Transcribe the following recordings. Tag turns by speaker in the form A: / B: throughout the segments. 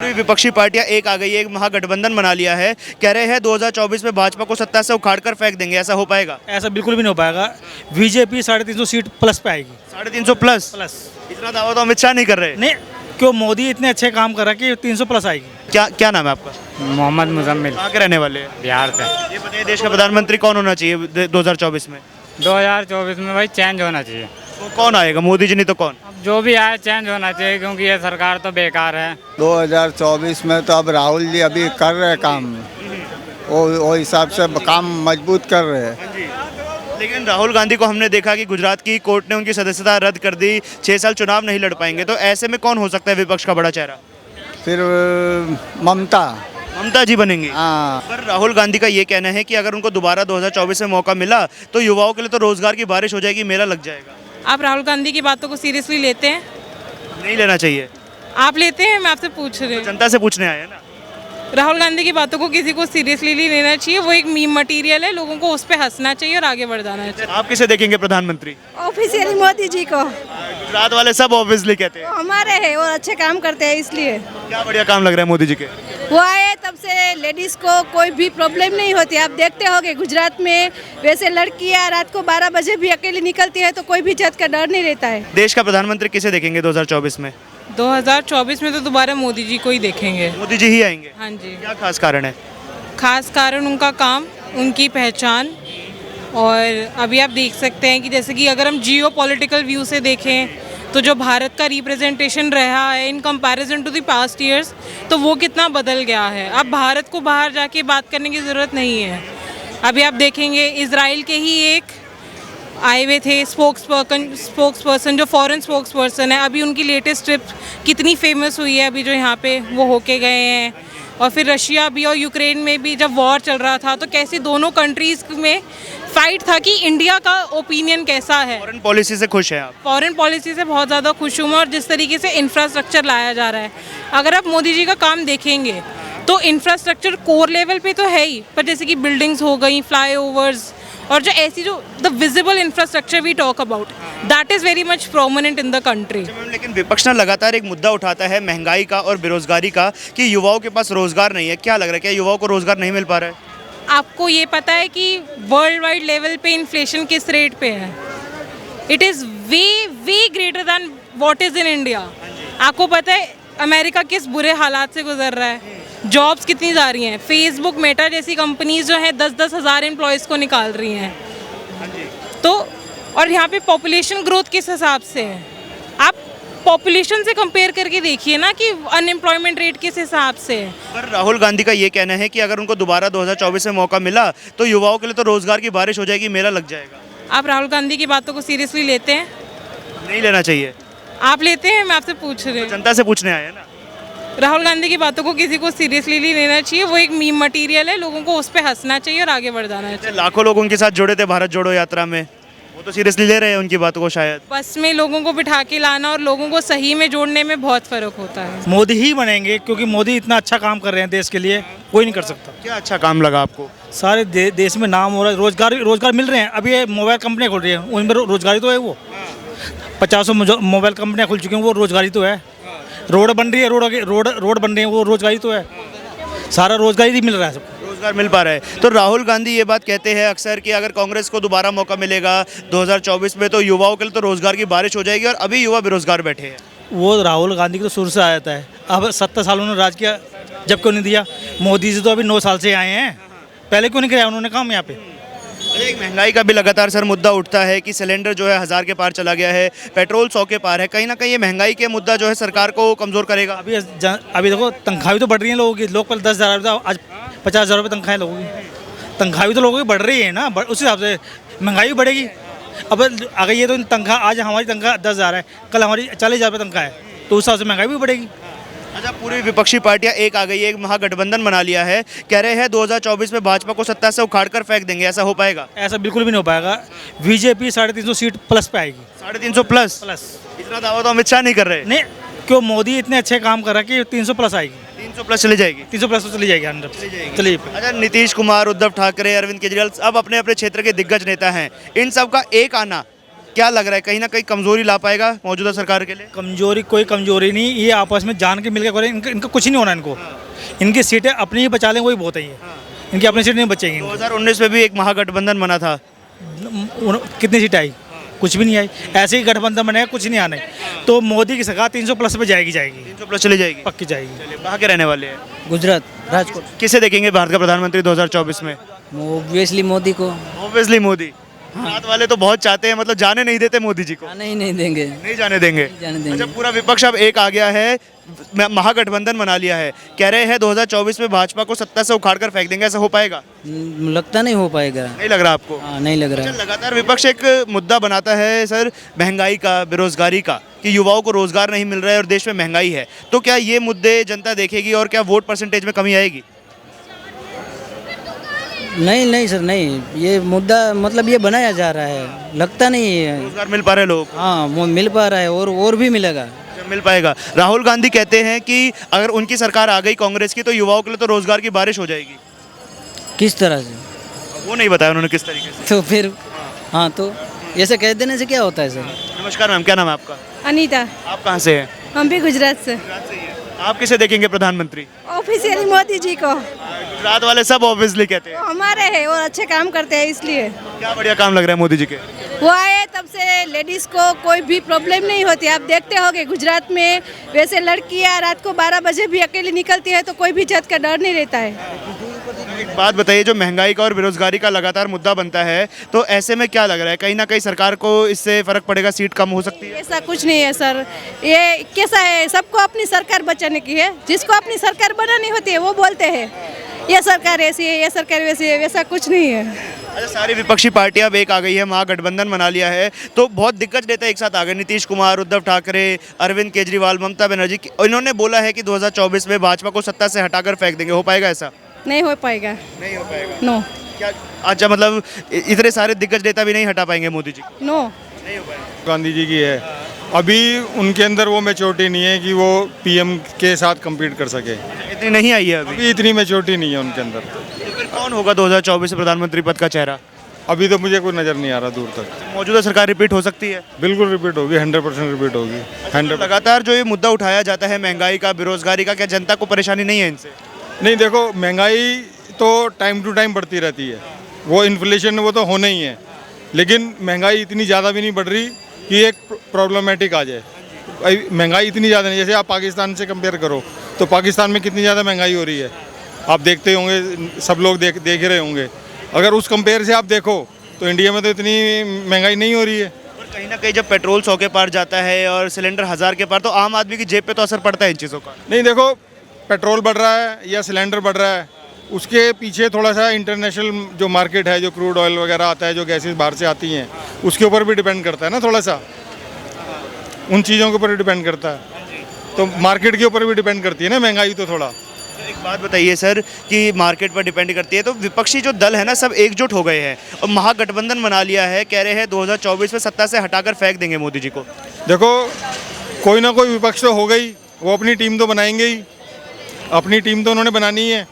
A: पूरी विपक्षी पार्टियां एक आ गई है, एक महागठबंधन बना लिया है। कह रहे हैं 2024 में भाजपा को सत्ता से उखाड़ कर फेंक देंगे। ऐसा हो पाएगा?
B: ऐसा बिल्कुल भी नहीं हो पाएगा। बीजेपी 350 सीट प्लस पे आएगी।
A: 350 प्लस? इतना दावा तो अमित शाह नहीं कर रहे।
B: नहीं, क्यों? मोदी इतने अच्छे काम कर रहा है कि 300 प्लस आएगी।
A: क्या नाम है आपका?
C: मोहम्मद मुजम्मिल,
A: कहाँ के रहने वाले हैं?
C: बिहार से।
A: ये बताइए, देश का प्रधानमंत्री कौन होना चाहिए 2024 में?
C: 2024 में भाई चेंज होना चाहिए।
A: तो कौन आएगा? मोदी जी नहीं तो कौन?
C: अब जो भी आए चेंज होना चाहिए, क्योंकि ये सरकार तो बेकार है।
D: 2024 में तो अब राहुल जी अभी कर रहे हैं काम, वो हिसाब से काम मजबूत कर रहे हैं।
A: लेकिन राहुल गांधी को हमने देखा कि गुजरात की कोर्ट ने उनकी सदस्यता रद्द कर दी। 6 साल चुनाव नहीं लड़ पाएंगे, तो ऐसे में कौन हो सकता है विपक्ष का बड़ा चेहरा?
D: फिर ममता
A: जी बनेंगी।
D: हाँ,
A: पर राहुल गांधी का ये कहना है कि अगर उनको दोबारा 2024 में मौका मिला तो युवाओं के लिए तो रोजगार की बारिश हो जाएगी, मेला लग जाएगा।
E: आप राहुल गांधी की बातों को सीरियसली लेते हैं?
A: नहीं लेना चाहिए।
E: आप लेते हैं? मैं आपसे पूछ रही हूँ।
A: जनता से पूछने आए हैं ना।
E: राहुल गांधी की बातों को किसी को सीरियसली नहीं लेना चाहिए। वो एक मीम मटेरियल है, लोगों को उस पर हंसना चाहिए और आगे बढ़ जाना चाहिए।
A: आप किसे देखेंगे प्रधानमंत्री?
F: ऑफिशियली मोदी जी को।
A: गुजरात वाले सब ऑब्वियसली कहते हैं
F: हमारे हैं, वो अच्छे काम करते हैं इसलिए।
A: क्या बढ़िया काम लग रहा है मोदी जी के।
F: वो आए तब से लेडीज को कोई भी प्रॉब्लम नहीं होती। आप देखते होंगे गुजरात में वैसे लड़कियां रात को 12 बजे भी अकेली निकलती है तो कोई भी जात का डर नहीं रहता है।
A: देश का प्रधानमंत्री किसे देखेंगे 2024 में?
E: 2024 में तो दोबारा मोदी जी को ही देखेंगे।
A: मोदी जी ही आएंगे?
E: हाँ जी।
A: क्या खास कारण है?
E: खास कारण उनका काम, उनकी पहचान। और अभी आप देख सकते हैं कि जैसे कि अगर हम जियो पॉलिटिकल व्यू से देखें तो जो भारत का रिप्रेजेंटेशन रहा है in comparison to the past years, तो वो कितना बदल गया है। अब भारत को बाहर जाके बात करने की ज़रूरत नहीं है। अभी आप देखेंगे इजराइल के ही एक आए हुए थे स्पोक्स पर्सन जो फॉरेन स्पोक्स पर्सन है। अभी उनकी लेटेस्ट ट्रिप कितनी फेमस हुई है, अभी जो यहाँ पे वो होके गए हैं। और फिर रशिया भी और यूक्रेन में भी जब वॉर चल रहा था तो कैसे दोनों कंट्रीज़ में फाइट था कि इंडिया का ओपिनियन कैसा है।
A: फॉरेन पॉलिसी से खुश हैं आप?
E: फॉरेन पॉलिसी से बहुत ज़्यादा खुश हूँ मैं, और जिस तरीके से इंफ्रास्ट्रक्चर लाया जा रहा है। अगर आप मोदी जी का काम देखेंगे तो इंफ्रास्ट्रक्चर कोर लेवल पे तो है ही, पर जैसे कि बिल्डिंग्स हो गई, फ्लाईओवर्स, और जो ऐसी जो the visible infrastructure we talk about, that is very much prominent in the country.
A: लेकिन विपक्ष ना लगातार एक मुद्दा उठाता है महंगाई का और बेरोजगारी का, कि युवाओं के पास रोजगार नहीं है। क्या लग रहा है, क्या युवाओं को रोजगार नहीं मिल पा रहा है?
E: आपको ये पता है कि वर्ल्ड वाइड लेवल पे इन्फ्लेशन किस रेट पे है? It is way greater than what is in India. आपको पता है अमेरिका किस बुरे हालात से गुजर रहा है? जॉब्स कितनी जा रही हैं? फेसबुक, मेटा जैसी कंपनीज जो हैं 10-10 हज़ार एम्प्लॉयज़ को निकाल रही हैं। तो और यहाँ पे पॉपुलेशन ग्रोथ किस हिसाब से है? आप पॉपुलेशन से कंपेयर करके देखिए ना कि अनएम्प्लॉयमेंट रेट किस हिसाब से है।
A: पर राहुल गांधी का ये कहना है कि अगर उनको दोबारा 2024 में मौका मिला तो युवाओं के लिए तो रोजगार की बारिश हो जाएगी, मेला लग जाएगा।
E: आप राहुल गांधी की बातों को सीरियसली लेते हैं?
A: नहीं लेना चाहिए।
E: आप लेते हैं? मैं आपसे पूछ रही हूँ।
A: जनता से पूछने आए हैं ना।
E: राहुल गांधी की बातों को किसी को सीरियसली नहीं लेना चाहिए। वो एक मीम मटेरियल है, लोगों को उस पर हंसना चाहिए और आगे बढ़ जाना चाहिए।
A: लाखों लोग उनके साथ जुड़े थे भारत जोड़ो यात्रा में, वो तो सीरियसली ले रहे हैं उनकी बातों को शायद।
E: बस में लोगों को बिठा के लाना और लोगों को सही में जोड़ने में बहुत फर्क होता है।
B: मोदी ही बनेंगे, क्योंकि मोदी इतना अच्छा काम कर रहे हैं देश के लिए, कोई नहीं कर सकता।
A: क्या अच्छा काम लगा आपको?
B: सारे देश में नाम हो रहा है, रोजगार मिल रहे हैं। अभी ये मोबाइल कंपनियाँ खुल रही हैं, उनमें रोजगारी तो है। वो 50 मोबाइल कंपनियाँ खुल चुकी हैं, वो रोजगारी तो है। रोड बन रही है, रोड बन रही है, वो रोजगारी तो है। सारा रोजगारी ही मिल रहा है सबको,
A: रोजगार मिल पा रहा है। तो राहुल गांधी ये बात कहते हैं अक्सर कि अगर कांग्रेस को दोबारा मौका मिलेगा 2024 में तो युवाओं के लिए तो रोजगार की बारिश हो जाएगी, और अभी युवा बेरोजगार बैठे हैं।
B: वो राहुल गांधी की तो शुरू से आ जाता है। अब 70 साल उन्होंने राज किया, जब क्यों नहीं दिया? मोदी जी तो अभी 9 साल से आए हैं, पहले क्यों नहीं किया उन्होंने काम यहाँ पे?
A: एक महंगाई का भी लगातार सर मुद्दा उठता है कि सिलेंडर जो है 1000 के पार चला गया है, पेट्रोल 100 के पार है। कहीं ना कहीं ये महंगाई के मुद्दा जो है सरकार को कमज़ोर करेगा।
B: अभी देखो तनख्वाह भी तो बढ़ रही है लोगों की। लोग पहले 10,000 था, आज 50,000 रुपये तनख्वाह है लोगों की। तनख्वाह भी तो लोगों की बढ़ रही है ना, उस हिसाब से महंगाई भी बढ़ेगी। अब अगर ये तो तनख्वाह, आज हमारी तनख्वाह 10,000 है, कल हमारी 40,000 रुपये तनख्वाह है, तो उस हिसाब से महंगाई भी बढ़ेगी।
A: अच्छा, पूरी विपक्षी पार्टियां एक आ गई है, एक महागठबंधन बना लिया है। कह रहे हैं 2024 में भाजपा को सत्ता से उखाड़ कर फेंक देंगे। ऐसा हो पाएगा?
B: ऐसा बिल्कुल भी नहीं हो पाएगा। बीजेपी 350 सीट प्लस पे आएगी।
A: 350 प्लस? इतना दावा तो अमित शाह नहीं कर रहे।
B: नहीं, क्यों? मोदी इतने अच्छे काम कर रहा है कि 300 प्लस आएगी।
A: 300 प्लस चली जाएगी?
B: 300 प्लस तो चली जाएगी, 100 चलिए।
A: अच्छा, नीतीश कुमार, उद्धव ठाकरे, अरविंद केजरीवाल अब अपने अपने क्षेत्र के दिग्गज नेता हैं। इन सब का एक आना क्या लग रहा है कहीं ना कहीं कमजोरी ला पाएगा मौजूदा सरकार के लिए?
B: कमजोरी कोई कमजोरी नहीं, ये आपस में जान के मिलकर करें, इनका कुछ नहीं होना इनको। इनकी सीटें अपनी ही बचा लें वही बहुत है ये, इनकी अपनी सीटें नहीं बचेंगी।
A: 2019 में भी एक महागठबंधन बना था,
B: कितनी सीट आई? कुछ भी नहीं आई। ऐसे ही गठबंधन बनेगा, कुछ नहीं आने। तो मोदी की सरकार 300 प्लस पे जाएगी
A: 300 प्लस चली जाएगी,
B: पक्की जाएगी।
A: कहाँ के रहने वाले हैं?
G: गुजरात, राजकोट।
A: किसे देखेंगे भारत का प्रधानमंत्री 2024 में?
G: ऑब्वियसली मोदी को।
A: ऑब्वियसली मोदी। साथ वाले तो बहुत चाहते हैं, मतलब जाने नहीं देते मोदी जी को।
G: आने ही नहीं देंगे।
A: नहीं जाने देंगे।
G: जाने देंगे।
A: अच्छा, पूरा विपक्ष अब एक आ गया है, महागठबंधन बना लिया है, कह रहे हैं 2024 में भाजपा को सत्ता से उखाड़ कर फेंक देंगे, ऐसा हो पाएगा?
G: लगता नहीं हो पाएगा।
A: नहीं लग रहा आपको?
G: हाँ, नहीं लग रहा।
A: अच्छा, लगातार विपक्ष एक मुद्दा बनाता है सर, महंगाई का, बेरोजगारी का, कि युवाओं को रोजगार नहीं मिल रहा है और देश में महंगाई है। तो क्या ये मुद्दे जनता देखेगी और क्या वोट परसेंटेज में कमी आएगी?
G: नहीं नहीं सर, नहीं, ये मुद्दा मतलब ये बनाया जा रहा है, लगता नहीं है।
A: रोजगार मिल पा रहे हैं लोग?
G: हाँ, वो मिल पा रहा है और भी मिलेगा।
A: मिल पाएगा। राहुल गांधी कहते हैं कि अगर उनकी सरकार आ गई कांग्रेस की तो युवाओं के लिए तो रोजगार की बारिश हो जाएगी।
G: किस तरह से?
A: वो नहीं बताया उन्होंने किस तरीके से।
G: तो फिर हाँ, तो ऐसे कह देने से क्या होता है सर?
A: नमस्कार मैम, क्या नाम है आपका?
F: अनीता।
A: आप कहाँ से हैं?
F: हम भी गुजरात से।
A: आप किसे देखेंगे प्रधानमंत्री?
F: ऑफिशियली मोदी जी को।
A: गुजरात वाले सब ऑब्वियसली कहते हैं।
F: वो हमारे हैं और अच्छे काम करते हैं, इसलिए।
A: क्या बढ़िया काम लग रहा है मोदी जी के?
F: वो आए तब से लेडीज को कोई भी प्रॉब्लम नहीं होती। आप देखते होंगे गुजरात में वैसे लड़कियां रात को 12 बजे भी अकेली निकलती है तो कोई भी जात का डर नहीं रहता है।
A: एक बात बताइए, जो महंगाई का और बेरोजगारी का लगातार मुद्दा बनता है, तो ऐसे में क्या लग रहा है कहीं ना कहीं सरकार को इससे फर्क पड़ेगा, सीट कम हो सकती है?
F: ऐसा कुछ नहीं है सर, ये कैसा है, सबको अपनी सरकार बचाने की है। जिसको अपनी सरकार बनानी होती है वो बोलते हैं ये सरकार ऐसी है, ये सरकार वैसी है, वैसा कुछ नहीं है।
A: अच्छा, सारी विपक्षी पार्टियां अब एक आ गई है, महागठबंधन बना लिया है, तो बहुत दिग्गज नेता एक साथ आ गए, नीतीश कुमार, उद्धव ठाकरे, अरविंद केजरीवाल, ममता बनर्जी। इन्होंने बोला है कि 2024 में भाजपा को सत्ता से हटाकर फेंक देंगे, हो पाएगा ऐसा?
F: नहीं हो पाएगा।
A: नहीं हो पाएगा।
F: नो।
A: क्या? अच्छा, मतलब इतने सारे दिग्गज नेता भी नहीं हटा पाएंगे मोदी जी को?
F: नो।
A: नहीं हो पाएगा।
H: गांधी जी की है, अभी उनके अंदर वो मैच्योरिटी नहीं है कि वो पीएम के साथ compete कर सके।
A: इतनी नहीं आई है अभी?
H: अभी इतनी मैच्योरिटी नहीं है उनके अंदर।
A: तो फिर कौन होगा 2024 में प्रधानमंत्री पद का चेहरा?
H: अभी तो मुझे कोई नज़र नहीं आ रहा दूर तक।
A: मौजूदा सरकार रिपीट हो सकती है?
H: बिल्कुल रिपीट होगी, 100% रिपीट होगी। 100%।
A: लगातार जो ये मुद्दा उठाया जाता है महंगाई का, बेरोजगारी का, क्या जनता को परेशानी नहीं है इनसे?
H: नहीं, देखो, महंगाई तो टाइम टू टाइम बढ़ती रहती है, वो इन्फ्लेशन वो तो होना ही है, लेकिन महंगाई इतनी ज़्यादा भी नहीं बढ़ रही कि एक प्रॉब्लमेटिक आ जाए। महंगाई इतनी ज़्यादा नहीं, जैसे आप पाकिस्तान से कंपेयर करो तो पाकिस्तान में कितनी ज़्यादा महंगाई हो रही है, आप देखते होंगे, सब लोग देख रहे होंगे। अगर उस कंपेयर से आप देखो तो इंडिया में तो इतनी महंगाई नहीं हो रही है।
A: और कहीं ना कहीं जब पेट्रोल 100 के पार जाता है और सिलेंडर 1000 के पार, तो आम आदमी की जेब पे तो असर पड़ता है इन चीज़ों का।
H: नहीं, देखो, पेट्रोल बढ़ रहा है या सिलेंडर बढ़ रहा है, उसके पीछे थोड़ा सा इंटरनेशनल जो मार्केट है, जो क्रूड ऑयल वगैरह आता है, जो गैसेस बाहर से आती हैं, उसके ऊपर भी डिपेंड करता है ना, थोड़ा सा उन चीज़ों के ऊपर भी डिपेंड करता है, तो मार्केट के ऊपर भी डिपेंड करती है ना महंगाई। तो थोड़ा
A: एक बात बताइए सर कि मार्केट पर डिपेंड करती है, तो विपक्षी जो दल है ना, सब एकजुट हो गए हैं और महागठबंधन बना लिया है, कह रहे हैं 2024 में सत्ता से हटाकर फेंक देंगे मोदी जी को।
H: देखो, कोई ना कोई विपक्ष तो हो गई, वो अपनी टीम तो बनाएंगे ही, अपनी टीम तो उन्होंने बनानी है।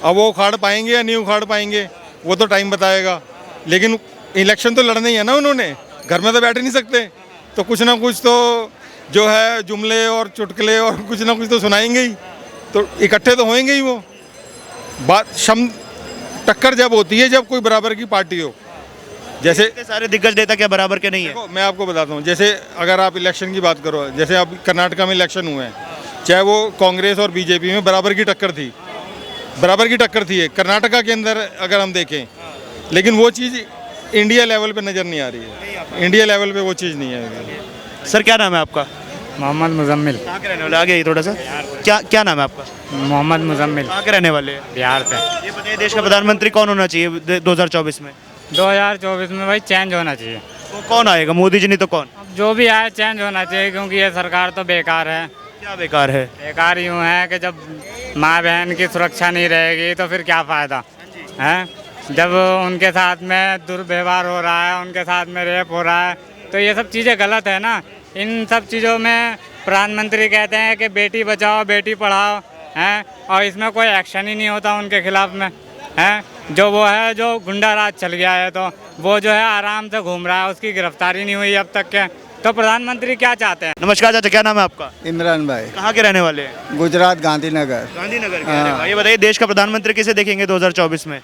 H: अब वो उखाड़ पाएंगे या नहीं उखाड़ पाएंगे वो तो टाइम बताएगा, लेकिन इलेक्शन तो लड़ना ही है ना उन्होंने, घर में तो बैठ नहीं सकते, तो कुछ ना कुछ तो जो है जुमले और चुटकुले और कुछ ना कुछ तो सुनाएंगे ही, तो इकट्ठे तो होंगे ही। वो बात टक्कर जब होती है जब कोई बराबर की पार्टी हो, जैसे
A: इतने सारे दिग्गज नेता क्या बराबर के नहीं है?
H: देखो, मैं आपको बताता हूँ, जैसे अगर आप इलेक्शन की बात करो, जैसे अब कर्नाटका में इलेक्शन हुए हैं, चाहे वो कांग्रेस और बीजेपी में बराबर की टक्कर थी, कर्नाटका के अंदर अगर हम देखें, लेकिन वो चीज़ इंडिया लेवल पे नज़र नहीं आ रही है, इंडिया लेवल पे वो चीज़ नहीं है।
A: सर क्या नाम है आपका?
C: मोहम्मद मुजम्मिल।
A: कहाँ के रहने वाले? आगे थोड़ा सा। क्या नाम है आपका?
C: मोहम्मद मुजम्मिल,
A: कहाँ के रहने वाले हैं?
C: बिहार से।
A: ये बताइए, देश का प्रधानमंत्री कौन होना चाहिए 2024 में?
C: 2024 में भाई चेंज होना चाहिए।
A: तो कौन आएगा? मोदी जी नहीं तो कौन?
C: अब जो भी आए चेंज होना चाहिए, क्योंकि ये सरकार तो बेकार है।
A: क्या बेकार है?
C: बेकार यूँ है कि जब माँ बहन की सुरक्षा नहीं रहेगी तो फिर क्या फ़ायदा है। जब उनके साथ में दुर्व्यवहार हो रहा है, उनके साथ में रेप हो रहा है, तो ये सब चीज़ें गलत है ना। इन सब चीज़ों में प्रधानमंत्री कहते हैं कि बेटी बचाओ बेटी पढ़ाओ, हैं, और इसमें कोई एक्शन ही नहीं होता उनके खिलाफ में, हैं। जो वो है, जो गुंडा राज चल गया है, तो वो जो है आराम से घूम रहा है, उसकी गिरफ्तारी नहीं हुई अब तक के। तो प्रधानमंत्री क्या चाहते हैं?
A: नमस्कार चाचा, क्या नाम है आपका?
D: इमरान भाई,
A: कहाँ के रहने वाले हैं?
D: गुजरात गांधीनगर।
A: गांधीनगर के। अरे वाह, ये बताइए देश का प्रधानमंत्री किसे देखेंगे 2024 में?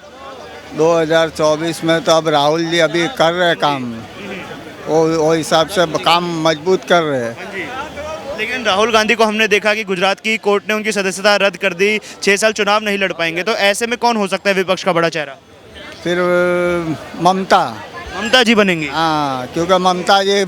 D: 2024 में तो अब राहुल जी अभी कर रहे काम, वो हिसाब से काम मजबूत कर रहे हैं।
A: लेकिन राहुल गांधी को हमने देखा कि गुजरात की कोर्ट ने उनकी सदस्यता रद्द कर दी, 6 साल चुनाव नहीं लड़ पाएंगे, तो ऐसे में कौन हो सकता है विपक्ष का बड़ा चेहरा?
D: फिर ममता,
A: ममता जी बनेंगी।
D: हाँ, क्योंकि ममता जी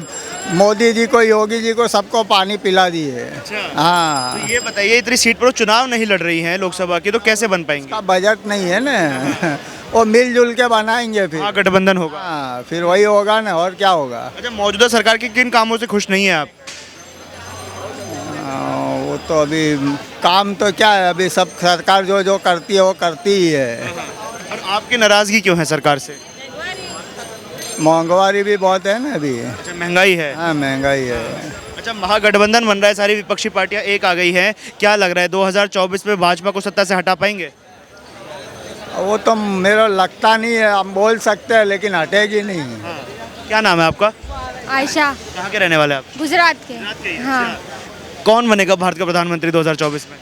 D: मोदी जी को, योगी जी को, सबको पानी पिला दी है। हाँ,
A: तो ये बताइए इतनी सीट पर वो चुनाव नहीं लड़ रही हैं लोकसभा की, तो कैसे बन पाएंगे?
D: का बजट नहीं है ना वो मिलजुल के बनाएंगे फिर।
A: महागठबंधन होगा।
D: हाँ, फिर वही होगा ना, और क्या होगा।
A: अच्छा, मौजूदा सरकार के किन कामों से खुश नहीं है आप?
D: वो तो अभी काम तो क्या है, अभी सब सरकार जो जो करती है वो करती ही है।
A: और आपकी नाराजगी क्यों है सरकार से?
D: महंगाई भी बहुत है ना अभी।
A: अच्छा, महंगाई है।
D: हाँ, महंगाई है।
A: अच्छा, महागठबंधन बन रहा है, सारी विपक्षी पार्टियां एक आ गई हैं, क्या लग रहा है 2024 में भाजपा को सत्ता से हटा पाएंगे?
D: वो तो मेरा लगता नहीं है, हम बोल सकते हैं लेकिन हटेगी नहीं।
A: क्या नाम है आपका?
F: आयशा,
A: कहाँ के रहने वाले हैं आप?
F: गुजरात के। हाँ,
A: कौन बनेगा भारत का प्रधानमंत्री 2024 में?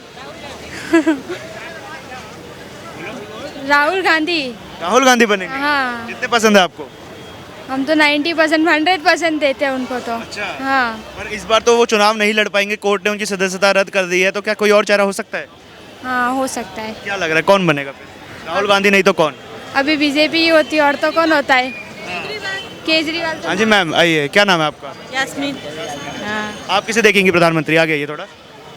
F: राहुल गांधी।
A: राहुल गांधी बनेंगे।
F: हाँ,
A: कितने पसंद है आपको?
F: हम तो 90%, 100% देते हैं उनको तो।
A: अच्छा।
F: हाँ,
A: पर इस बार तो वो चुनाव नहीं लड़ पाएंगे, कोर्ट ने उनकी सदस्यता रद्द कर दी है, तो क्या कोई और चेहरा हो सकता है?
F: हाँ, हो सकता है।
A: क्या लग रहा है कौन बनेगा फिर? राहुल गांधी नहीं तो कौन?
F: अभी बीजेपी ही होती है और तो कौन होता है? केजरीवाल तो।
A: हाँ जी मैम, आइए, क्या नाम है आपका?
E: यास्मीन। हाँ,
A: आप किसे देखेंगे प्रधानमंत्री? आगे आइए थोड़ा।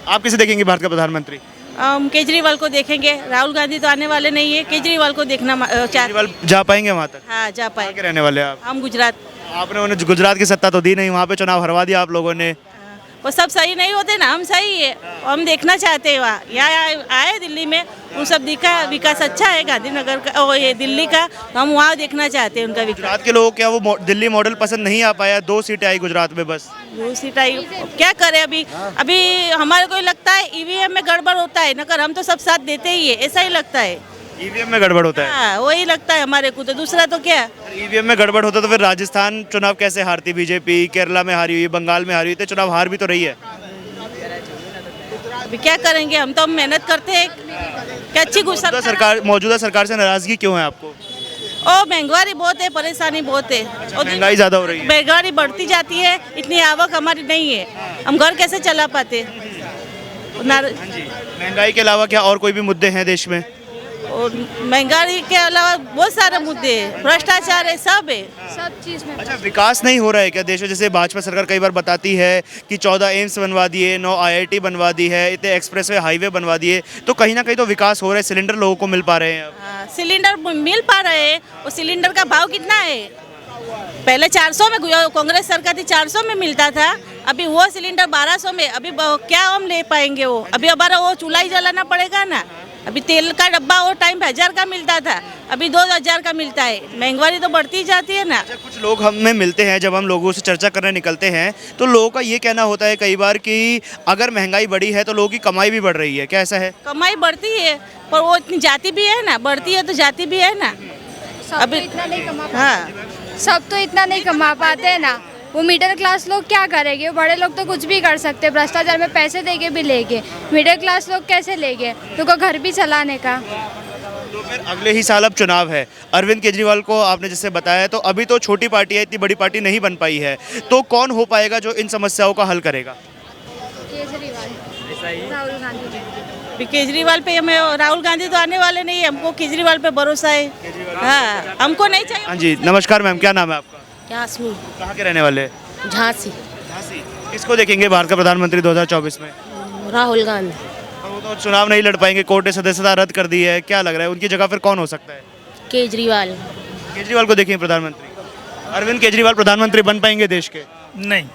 A: आप किसे देखेंगे भारत का प्रधानमंत्री?
E: हम केजरीवाल को देखेंगे। राहुल गांधी तो आने वाले नहीं है, केजरीवाल को देखना
A: केजरीवाल जा पाएंगे वहाँ तक?
E: हाँ, जा
A: कहाँ
E: पाए।
A: के रहने वाले हैं आप?
E: हम गुजरात।
A: आपने उन्हें गुजरात की सत्ता तो दी नहीं, वहाँ पे चुनाव हरवा दिया आप लोगों ने।
E: वो सब सही नहीं होते ना, हम सही है। हम देखना चाहते हैं वहाँ, यहाँ आए दिल्ली में, उन सब दिखा विकास अच्छा है गांधीनगर का, और ये दिल्ली का, तो हम वहाँ देखना चाहते हैं उनका विकास।
A: गुजरात के लोगों को क्या वो दिल्ली मॉडल पसंद नहीं आ पाया? 2 सीटें आई गुजरात में बस।
E: वो सीट आई, क्या करें अभी? अभी हमारे को लगता है ईवीएम में गड़बड़ होता है, नकर हम तो सब साथ देते ही है, ऐसा ही लगता है।
A: ईवीएम में गड़बड़ होता है?
E: हाँ, वही लगता है हमारे को, तो दूसरा तो क्या।
A: ईवीएम में गड़बड़ होता तो फिर राजस्थान चुनाव कैसे हारती बीजेपी? केरला में हारी हुई, बंगाल में हारी हुई, तो चुनाव हार भी तो रही है।
E: अभी क्या करेंगे, हम तो मेहनत करते हैं कि अच्छी
A: मौजूदा सरकार से नाराजगी क्यों है आपको?
E: ओ महंगाई बहुत है, परेशानी बहुत है। और
A: महंगाई ज्यादा हो रही है।
E: महंगाई बढ़ती जाती है, इतनी आवक हमारी नहीं है, हम घर कैसे चला पाते?
A: महंगाई के अलावा क्या और कोई भी मुद्दे हैं देश में?
E: और महंगाई के अलावा बहुत सारे मुद्दे हैं, भ्रष्टाचार है, सब है।
F: सब चीज़ में।
A: अच्छा, विकास नहीं हो रहा है क्या देश में? जैसे भाजपा सरकार कई बार बताती है कि 14 एम्स बनवा दिए, 9 IIT बनवा दी है, इतने एक्सप्रेसवे हाईवे बनवा दिए, तो कहीं ना कहीं तो विकास हो रहा है, सिलेंडर लोगों को मिल पा रहे हैं अब।
E: हाँ, सिलेंडर मिल पा रहे हैं, और सिलेंडर का भाव कितना है? पहले 400 में, कांग्रेस सरकार थी 400 में मिलता था, अभी वो सिलेंडर 1200 में। अभी क्या हम ले पाएंगे वो? अभी हमारा वो चूल्हा ही जलाना पड़ेगा ना। अभी तेल का डब्बा वो टाइम 1000 का मिलता था, अभी 2000 का मिलता है। महंगाई तो बढ़ती जाती है ना।
A: अच्छा, कुछ लोग हमें मिलते हैं, जब हम लोगों से चर्चा करने निकलते हैं तो लोगों का ये कहना होता है कई बार कि अगर महंगाई बढ़ी है तो लोगों की कमाई भी बढ़ रही है, क्या ऐसा है?
E: कमाई बढ़ती है, पर वो इतनी जाती भी है ना, बढ़ती है तो जाती भी है ना।
F: अभी इतना नहीं कमा पाते।
E: हाँ,
F: सब तो इतना नहीं कमा पाते हैं ना। वो मिडिल क्लास लोग क्या करेंगे? बड़े लोग तो कुछ भी कर सकते हैं, भ्रष्टाचार में पैसे देके भी लेके। मिडिल क्लास लोग कैसे लेंगे? उनको घर भी चलाने का।
A: तो फिर अगले ही साल अब चुनाव है, अरविंद केजरीवाल को आपने जैसे बताया, तो अभी तो छोटी पार्टी है, इतनी बड़ी पार्टी नहीं बन पाई है, तो कौन हो पाएगा जो इन समस्याओं का हल करेगा?
F: केजरीवाल, राहुल गांधी।
E: अभी केजरीवाल पे हमें, राहुल गांधी तो आने वाले नहीं है, हमको केजरीवाल पे भरोसा है। हाँ, हमको नहीं चाहिए।
A: हाँ जी, नमस्कार मैम, क्या नाम है आपका?
I: यास्मीन।
A: कहाँ के रहने वाले?
I: झांसी।
A: झांसी। किसको देखेंगे भारत का प्रधानमंत्री 2024 में?
I: राहुल गांधी।
A: वो तो चुनाव नहीं लड़ पाएंगे, कोर्ट ने सदस्यता रद्द कर दी है, क्या लग रहा है उनकी जगह फिर कौन हो सकता है?
I: केजरीवाल।
A: केजरीवाल को देखेंगे प्रधानमंत्री? अरविंद केजरीवाल प्रधानमंत्री बन पाएंगे देश के?
B: नहीं।